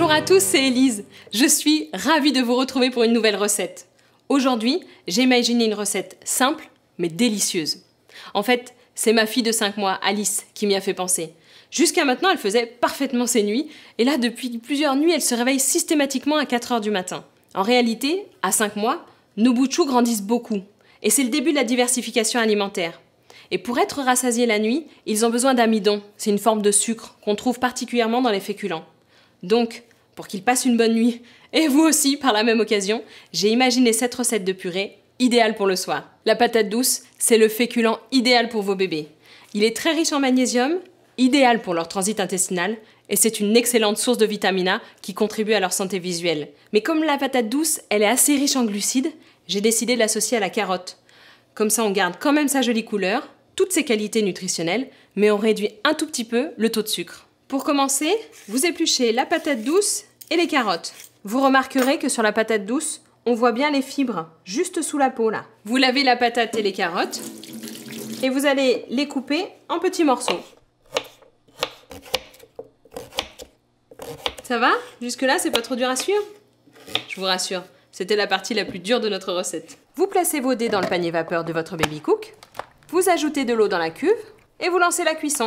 Bonjour à tous, c'est Élise. Je suis ravie de vous retrouver pour une nouvelle recette. Aujourd'hui, j'ai imaginé une recette simple mais délicieuse. En fait, c'est ma fille de 5 mois, Alice, qui m'y a fait penser. Jusqu'à maintenant, elle faisait parfaitement ses nuits, et là, depuis plusieurs nuits, elle se réveille systématiquement à 4 heures du matin. En réalité, à 5 mois, nos bouts de chou grandissent beaucoup, et c'est le début de la diversification alimentaire. Et pour être rassasiés la nuit, ils ont besoin d'amidon, c'est une forme de sucre qu'on trouve particulièrement dans les féculents. Donc, pour qu'ils passent une bonne nuit, et vous aussi par la même occasion, j'ai imaginé cette recette de purée idéale pour le soir. La patate douce, c'est le féculent idéal pour vos bébés. Il est très riche en magnésium, idéal pour leur transit intestinal, et c'est une excellente source de vitamine A qui contribue à leur santé visuelle. Mais comme la patate douce, elle est assez riche en glucides, j'ai décidé de l'associer à la carotte. Comme ça, on garde quand même sa jolie couleur, toutes ses qualités nutritionnelles, mais on réduit un tout petit peu le taux de sucre. Pour commencer, vous épluchez la patate douce et les carottes. Vous remarquerez que sur la patate douce, on voit bien les fibres, juste sous la peau là. Vous lavez la patate et les carottes, et vous allez les couper en petits morceaux. Ça va? Jusque-là, c'est pas trop dur à suivre? Je vous rassure, c'était la partie la plus dure de notre recette. Vous placez vos dés dans le panier vapeur de votre baby cook, vous ajoutez de l'eau dans la cuve, et vous lancez la cuisson.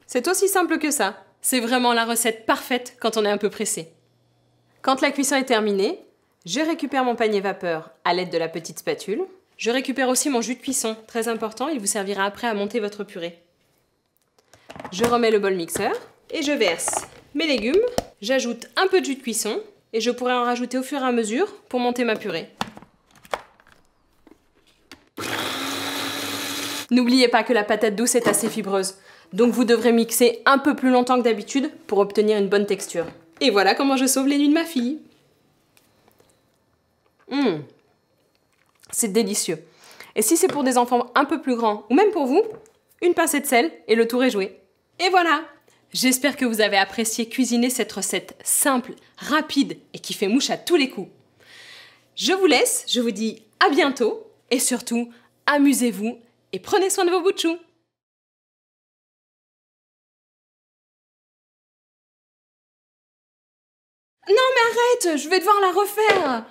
C'est aussi simple que ça. C'est vraiment la recette parfaite quand on est un peu pressé. Quand la cuisson est terminée, je récupère mon panier vapeur à l'aide de la petite spatule. Je récupère aussi mon jus de cuisson, très important, il vous servira après à monter votre purée. Je remets le bol mixeur et je verse mes légumes. J'ajoute un peu de jus de cuisson et je pourrai en rajouter au fur et à mesure pour monter ma purée. N'oubliez pas que la patate douce est assez fibreuse, donc vous devrez mixer un peu plus longtemps que d'habitude pour obtenir une bonne texture. Et voilà comment je sauve les nuits de ma fille. C'est délicieux. Et si c'est pour des enfants un peu plus grands, ou même pour vous, une pincée de sel et le tour est joué. Et voilà! J'espère que vous avez apprécié cuisiner cette recette simple, rapide et qui fait mouche à tous les coups. Je vous laisse, je vous dis à bientôt et surtout, amusez-vous et prenez soin de vos bouts de chou. Non mais arrête, je vais devoir la refaire.